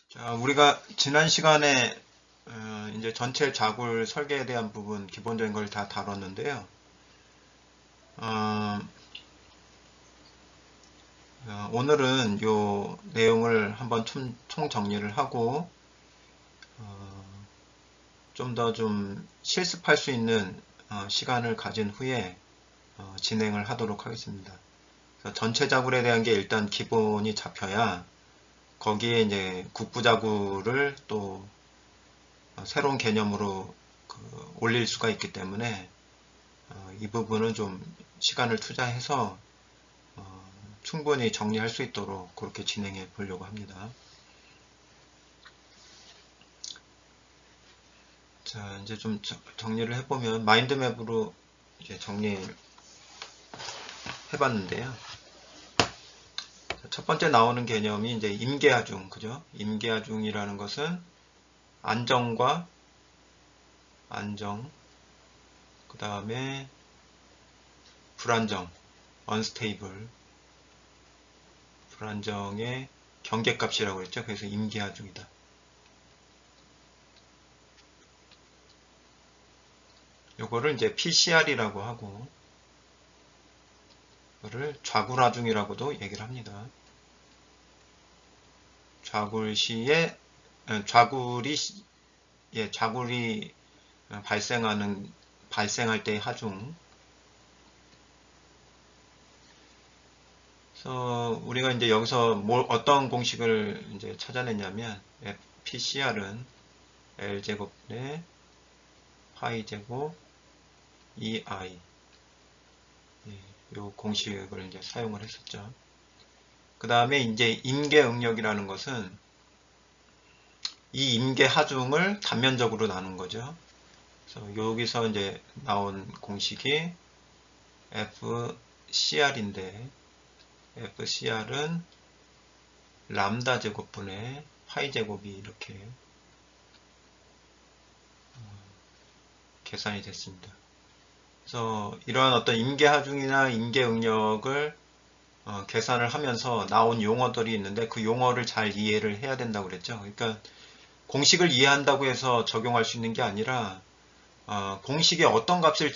자, 우리가 지난 시간에 이제 전체 자굴 설계에 대한 부분 기본적인 걸 다 다뤘는데요. 어, 오늘은 요 내용을 한번 총 정리를 하고 좀 더 좀 실습할 수 있는 시간을 가진 후에 진행을 하도록 하겠습니다. 그래서 전체 자굴에 대한 게 일단 기본이 잡혀야 거기에 이제 국부 자굴을 또 새로운 개념으로 올릴 수가 있기 때문에 이 부분은 좀 시간을 투자해서 충분히 정리할 수 있도록 그렇게 진행해 보려고 합니다. 자, 이제 좀 정리를 해보면 마인드맵으로 이제 정리해 봤는데요. 첫 번째 나오는 개념이 이제 임계하중, 그죠? 임계하중이라는 것은 안정, 그 다음에 불안정, unstable, 불안정의 경계값이라고 했죠. 그래서 임계하중이다. 요거를 이제 PCR이라고 하고, 이거를 좌굴하중이라고도 얘기를 합니다. 좌굴 좌굴이 발생할 때의 하중. 그래서 우리가 이제 여기서 어떤 공식을 이제 찾아냈냐면, PCR은 L제곱분의 파이제곱 EI. 요 공식을 이제 사용을 했었죠. 그 다음에 이제 임계응력이라는 것은 이 임계 하중을 단면적으로 나눈 거죠. 그래서 여기서 이제 나온 공식이 FCR인데, FCR은 람다 제곱분의 파이 제곱이 이렇게 계산이 됐습니다. 그래서 이러한 어떤 임계 하중이나 임계 응력을 계산을 하면서 나온 용어들이 있는데 그 용어를 잘 이해를 해야 된다고 그랬죠. 그러니까 공식을 이해한다고 해서 적용할 수 있는 게 아니라 공식에 어떤 값을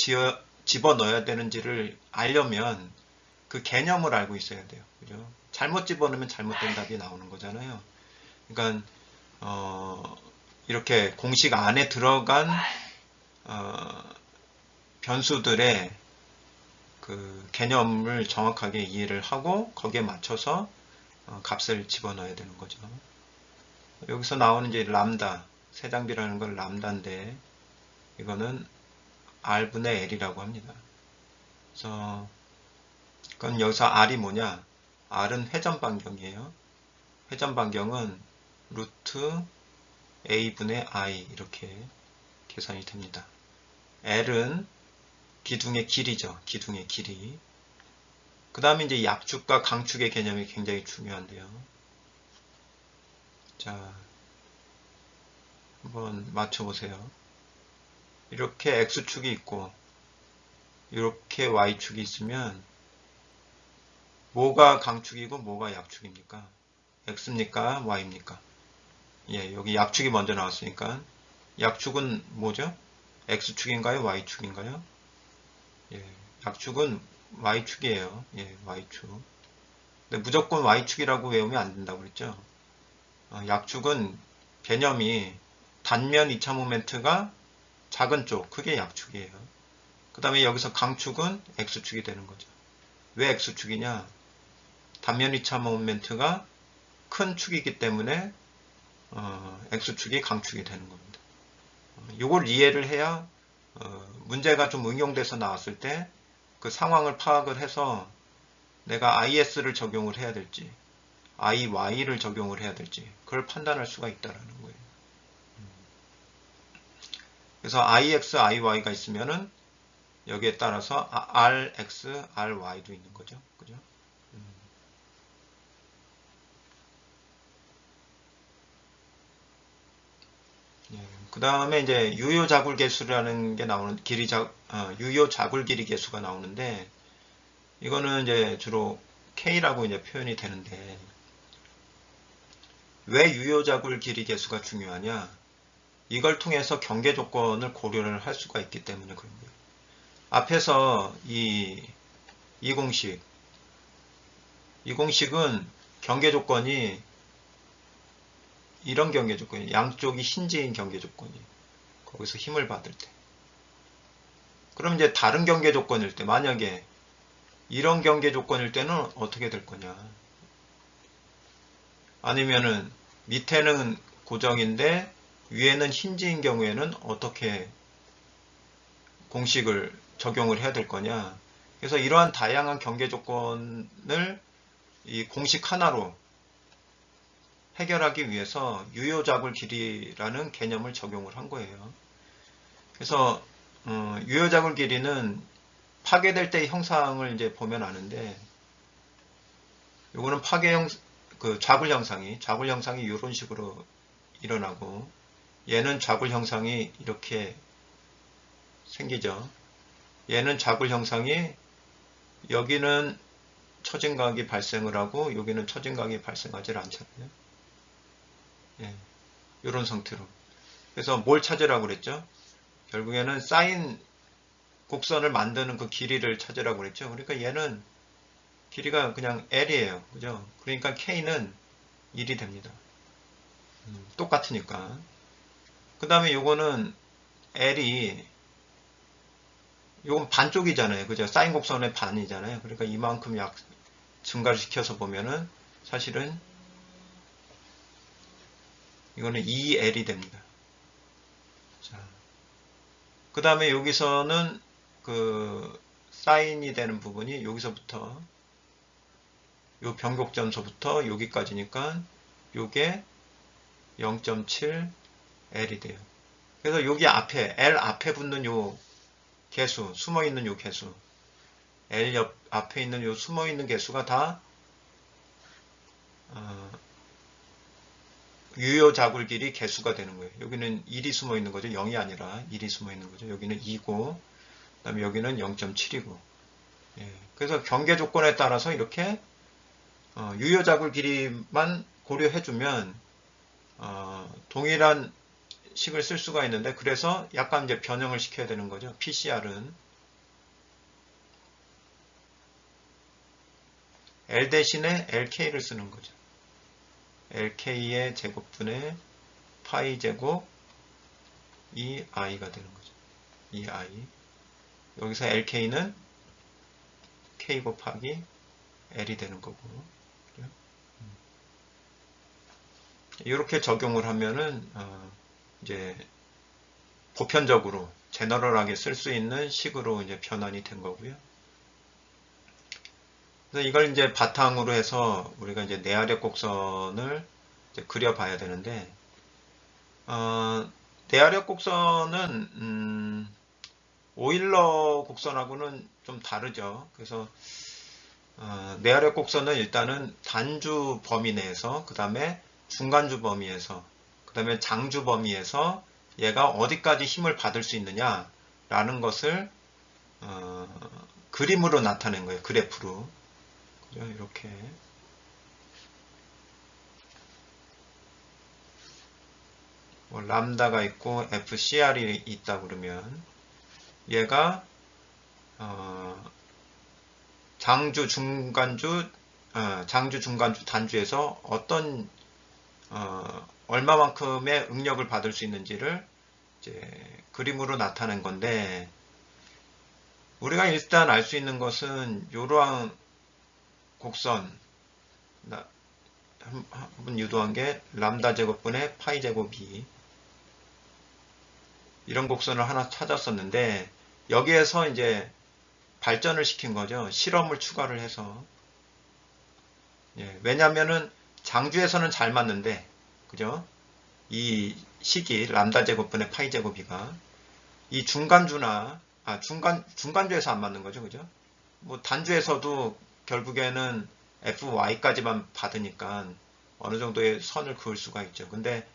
집어넣어야 되는지를 알려면 그 개념을 알고 있어야 돼요. 그죠? 잘못 집어넣으면 잘못된 답이 나오는 거잖아요. 그러니까 이렇게 공식 안에 들어간 변수들의 그 개념을 정확하게 이해를 하고 거기에 맞춰서 값을 집어넣어야 되는 거죠. 여기서 나오는 이제 람다, 세장비라는 건 람다인데 이거는 R분의 L이라고 합니다. 그래서 그건 여기서 R이 뭐냐? R은 회전 반경이에요. 회전 반경은 루트 A분의 I 이렇게 계산이 됩니다. L은 기둥의 길이죠. 기둥의 길이. 그 다음에 이제 약축과 강축의 개념이 굉장히 중요한데요. 자, 한번 맞춰보세요. 이렇게 X축이 있고 이렇게 Y축이 있으면 뭐가 강축이고 뭐가 약축입니까? X입니까? Y입니까? 예, 여기 약축이 먼저 나왔으니까 약축은 뭐죠? X축인가요? Y축인가요? 예, 약축은 Y축이에요. 예, Y축. 근데 무조건 Y축이라고 외우면 안 된다고 그랬죠? 약축은 개념이 단면 2차 모멘트가 작은 쪽, 그게 약축이에요. 그 다음에 여기서 강축은 X축이 되는 거죠. 왜 X축이냐? 단면 2차 모멘트가 큰 축이기 때문에 X축이 강축이 되는 겁니다. 이걸 이해를 해야 문제가 좀 응용돼서 나왔을 때 그 상황을 파악을 해서 내가 IS를 적용을 해야 될지 IY를 적용을 해야 될지 그걸 판단할 수가 있다라는 거예요. 그래서 IX, IY가 있으면은 여기에 따라서 RX, RY도 있는 거죠. 그죠? 그 다음에 이제 유효 자굴 계수라는 게 나오는 유효 자굴 길이 계수가 나오는데 이거는 이제 주로 K라고 이제 표현이 되는데 왜 유효자굴 길이 계수가 중요하냐? 이걸 통해서 경계 조건을 고려를 할 수가 있기 때문에 그런 거예요. 앞에서 이 공식은 경계 조건이 이런 경계 조건이 양쪽이 힌지인 경계 조건이 거기서 힘을 받을 때. 그럼 이제 다른 경계 조건일 때 만약에 이런 경계 조건일 때는 어떻게 될 거냐? 아니면은 밑에는 고정인데 위에는 힌지인 경우에는 어떻게 공식을 적용을 해야 될 거냐? 그래서 이러한 다양한 경계 조건을 이 공식 하나로 해결하기 위해서 유효자굴 길이라는 개념을 적용을 한 거예요. 그래서 유효자굴 길이는 파괴될 때의 형상을 이제 보면 아는데, 요거는 좌굴 형상이 이런 식으로 일어나고, 얘는 좌굴 형상이 이렇게 생기죠. 얘는 좌굴 형상이 여기는 처진각이 발생을 하고 여기는 처진각이 발생하지 않잖아요. 예, 이런 상태로. 그래서 뭘 찾으라고 그랬죠? 결국에는 사인 곡선을 만드는 그 길이를 찾으라고 그랬죠. 그러니까 얘는 길이가 그냥 L이에요. 그죠? 그러니까 K는 1이 됩니다. 똑같으니까. 그 다음에 요거는 L이 요건 반쪽이잖아요. 그죠? 사인 곡선의 반이잖아요. 그러니까 이만큼 증가를 시켜서 보면은 사실은 이거는 2L이 됩니다. 자, 그 다음에 여기서는 그 사인이 되는 부분이 여기서부터 요 변곡점서부터 여기까지니까 요게 0.7L이 돼요. 그래서 여기 앞에 L 앞에 붙는 요 개수, 숨어있는 요 개수, L 앞에 있는 요 숨어있는 개수가 다 유효자굴 길이 개수가 되는 거예요. 여기는 1이 숨어있는 거죠. 0이 아니라 1이 숨어있는 거죠. 여기는 2고 그 다음에 여기는 0.7이고 예. 그래서 경계 조건에 따라서 이렇게 유효자굴 길이만 고려해주면 동일한 식을 쓸 수가 있는데, 그래서 약간 이제 변형을 시켜야 되는 거죠. PCR은 L 대신에 LK를 쓰는 거죠. LK의 제곱분의 파이 제곱 2i가 되는 거죠. 2i. 여기서 LK는 K 곱하기 L이 되는 거고. 이렇게 적용을 하면은 이제 보편적으로 제너럴하게 쓸 수 있는 식으로 이제 변환이 된 거고요. 그래서 이걸 이제 바탕으로 해서 우리가 이제 내아력 곡선을 이제 그려봐야 되는데, 내아력 곡선은 오일러 곡선하고는 좀 다르죠. 그래서 내아력 곡선은 일단은 단주 범위 내에서, 그 다음에 중간주 범위에서, 그 다음에 장주 범위에서 얘가 어디까지 힘을 받을 수 있느냐 라는 것을 그림으로 나타낸 거예요. 그래프로. 그죠? 이렇게 뭐 람다가 있고 FCR이 있다 그러면 얘가 장주, 중간주, 단주에서 어떤 얼마만큼의 응력을 받을 수 있는지를 이제 그림으로 나타낸 건데, 우리가 일단 알 수 있는 것은 이러한 곡선 한번 유도한 게 람다 제곱분의 파이 제곱이 이런 곡선을 하나 찾았었는데, 여기에서 이제 발전을 시킨 거죠. 실험을 추가를 해서. 예, 왜냐면은 장주에서는 잘 맞는데, 그죠? 이 식이 람다 제곱분의 파이 제곱이가 이 중간주에서 안 맞는 거죠. 그죠? 뭐 단주에서도 결국에는 fy까지만 받으니까 어느 정도의 선을 그을 수가 있죠. 근데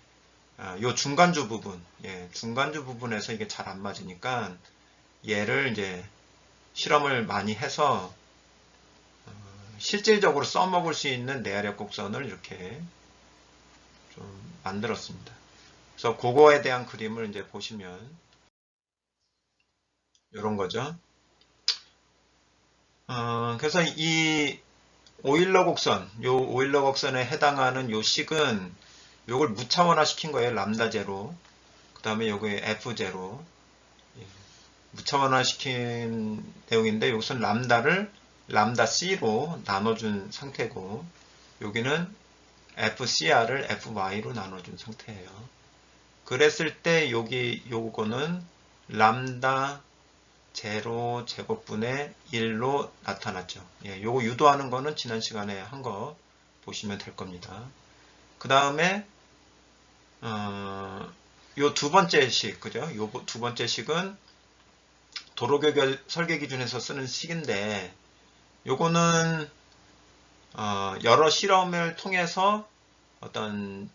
요 중간주 부분에서 이게 잘 안 맞으니까 얘를 이제 실험을 많이 해서 실질적으로 써먹을 수 있는 내아력 곡선을 이렇게 좀 만들었습니다. 그래서 그거에 대한 그림을 이제 보시면 이런 거죠. 그래서 이 오일러 곡선, 요 오일러 곡선에 해당하는 요 식은 요걸 무차원화 시킨 거예요. 람다 제로. 그 다음에 요게 F 제로. 무차원화 시킨 내용인데 여기서는 람다를 람다 C로 나눠준 상태고 여기는 FCR을 FY로 나눠준 상태예요. 그랬을 때 여기 요거는 람다 제로 제곱분의 1로 나타났죠. 예, 요거 유도하는 거는 지난 시간에 한 거 보시면 될 겁니다. 그 다음에 요 두 번째 식, 그죠? 요 두 번째 식은 도로교결 설계 기준에서 쓰는 식인데 요거는 여러 실험을 통해서 어떤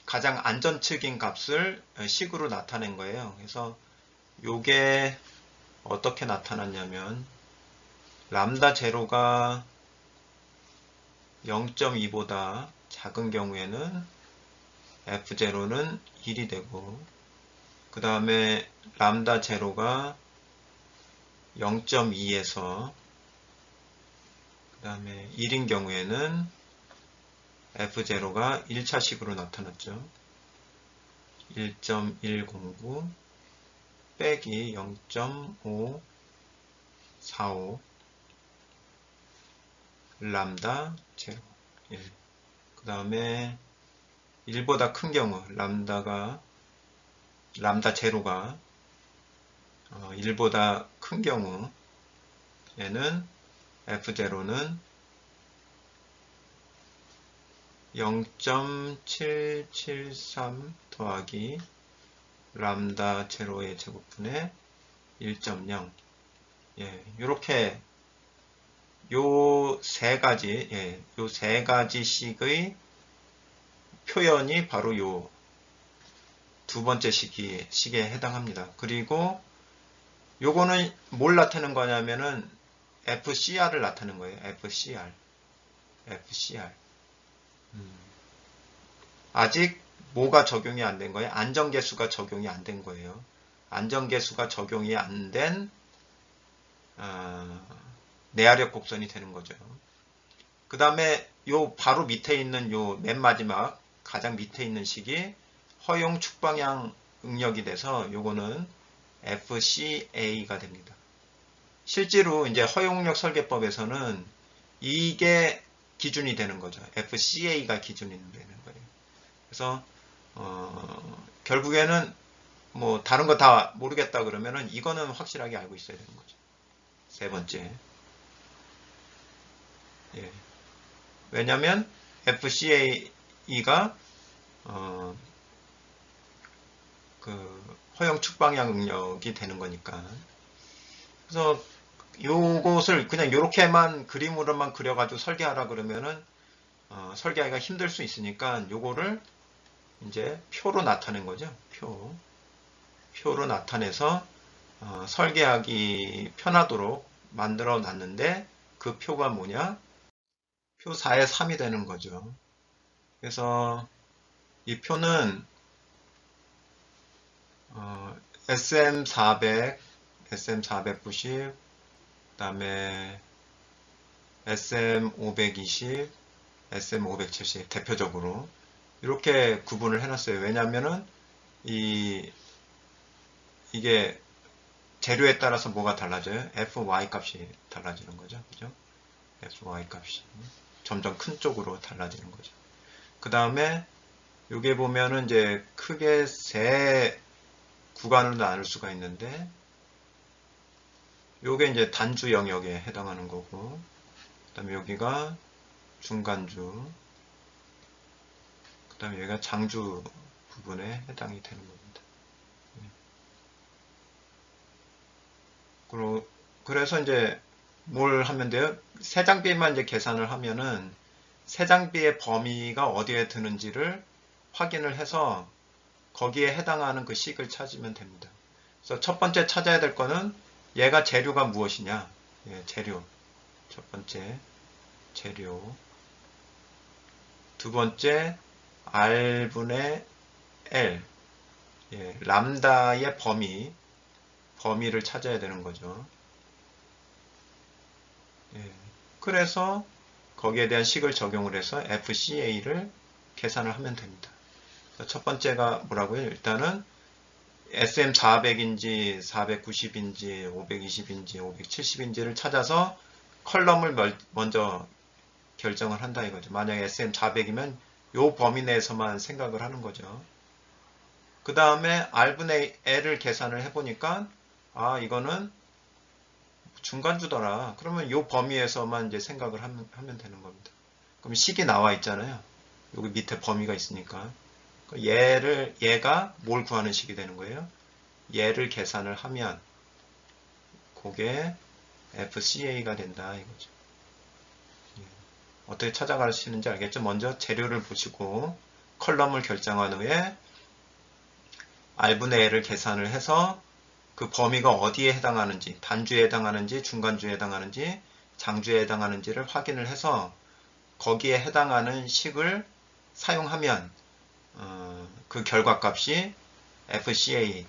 가장 안전측인 값을 식으로 나타낸 거예요. 그래서 요게 어떻게 나타났냐면 람다 제로가 0.2보다 작은 경우에는 F0는 1이 되고 그 다음에 람다 제로가 0.2에서 그 다음에 1인 경우에는 F0가 1차식으로 나타났죠. 1.109 빼기 0.545 람다 제로. 그 다음에 1보다 큰 경우 람다 제로가 1보다 큰 경우 얘는 F0는 0.773 더하기 람다 제로의 제곱분의 1.0 요렇게 요 세 가지 식의 표현이 바로 요 두 번째 식에 해당합니다. 그리고 요거는 뭘 나타내는 거냐면은 FCR을 나타내는 거예요. FCR. 아직 뭐가 적용이 안 된 거예요? 안전계수가 적용이 안 된 거예요. 안전계수가 적용이 안 된 내화력 곡선이 되는 거죠. 그 다음에 요 바로 밑에 있는 요 맨 마지막 가장 밑에 있는 식이 허용 축방향 응력이 돼서 요거는 FCA가 됩니다. 실제로 이제 허용력 설계법에서는 이게 기준이 되는 거죠. FCA가 기준이 되는 거예요. 그래서 결국에는 뭐 다른 거 다 모르겠다 그러면은 이거는 확실하게 알고 있어야 되는 거죠. 세 번째. 왜냐면 FCA가 그 허용 측방향 응력이 되는 거니까. 그래서 요것을 그냥 요렇게만 그림으로만 그려가지고 설계하라 그러면은 설계하기가 힘들 수 있으니까 요거를 이제 표로 나타낸 거죠. 표로 나타내서 설계하기 편하도록 만들어 놨는데 그 표가 뭐냐? 표 4의 3이 되는 거죠. 그래서 이 표는 SM400, SM490, 그 다음에 SM520, SM570 대표적으로 이렇게 구분을 해놨어요. 왜냐하면은 이게 재료에 따라서 뭐가 달라져요? FY 값이 달라지는 거죠. 그죠? FY 값이 점점 큰 쪽으로 달라지는 거죠. 그 다음에 여기 보면은 이제 크게 세 구간으로 나눌 수가 있는데 요게 이제 단주 영역에 해당하는 거고 그 다음에 여기가 중간주 그 다음에 여기가 장주 부분에 해당이 되는 겁니다. 그래서 이제 뭘 하면 돼요? 세 장비만 이제 계산을 하면은 세 장비의 범위가 어디에 드는지를 확인을 해서 거기에 해당하는 그 식을 찾으면 됩니다. 그래서 첫 번째 찾아야 될 거는 얘가 재료가 무엇이냐? 재료. 첫 번째 재료. 두 번째 R분의 L, 예, 람다의 범위를 찾아야 되는 거죠. 예, 그래서 거기에 대한 식을 적용을 해서 FCA를 계산을 하면 됩니다. 첫 번째가 뭐라고요? 일단은 SM400인지 490인지 520인지 570인지를 찾아서 컬럼을 먼저 결정을 한다 이거죠. 만약에 SM400이면 요 범위 내에서만 생각을 하는 거죠. 그 다음에 R분의 L을 계산을 해보니까 이거는 중간주더라. 그러면 요 범위에서만 이제 생각을 하면 되는 겁니다. 그럼 식이 나와 있잖아요. 여기 밑에 범위가 있으니까. 얘가 뭘 구하는 식이 되는 거예요? 얘를 계산을 하면 그게 FCA가 된다 이거죠. 어떻게 찾아가시는지 알겠죠? 먼저 재료를 보시고 컬럼을 결정한 후에 R분의 L을 계산을 해서 그 범위가 어디에 해당하는지, 단주에 해당하는지, 중간주에 해당하는지, 장주에 해당하는지를 확인을 해서 거기에 해당하는 식을 사용하면 그 결과값이 FCA,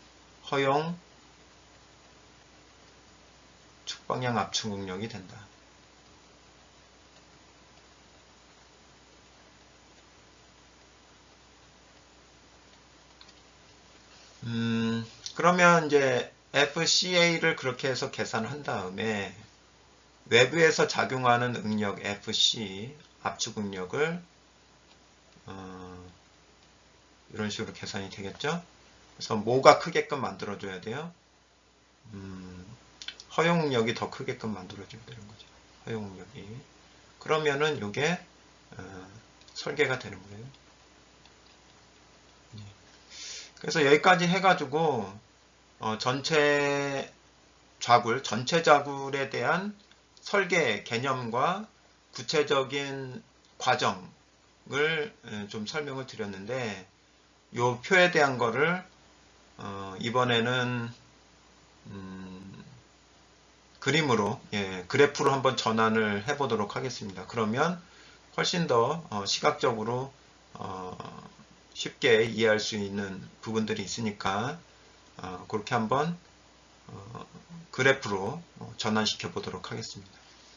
허용 축방향 압축 능력이 된다. 그러면 이제 FCA를 그렇게 해서 계산을 한 다음에 외부에서 작용하는 응력 FC, 압축 응력을 이런 식으로 계산이 되겠죠? 그래서 뭐가 크게끔 만들어줘야 돼요? 허용 응력이 더 크게끔 만들어줘야 되는 거죠. 허용 응력이. 그러면은 이게 설계가 되는 거예요. 그래서 여기까지 해가지고 전체 자굴에 대한 설계 개념과 구체적인 과정을 좀 설명을 드렸는데 이 표에 대한 거를 이번에는 그림으로 그래프로 한번 전환을 해 보도록 하겠습니다. 그러면 훨씬 더 시각적으로 쉽게 이해할 수 있는 부분들이 있으니까 그렇게 한번 그래프로 전환시켜 보도록 하겠습니다.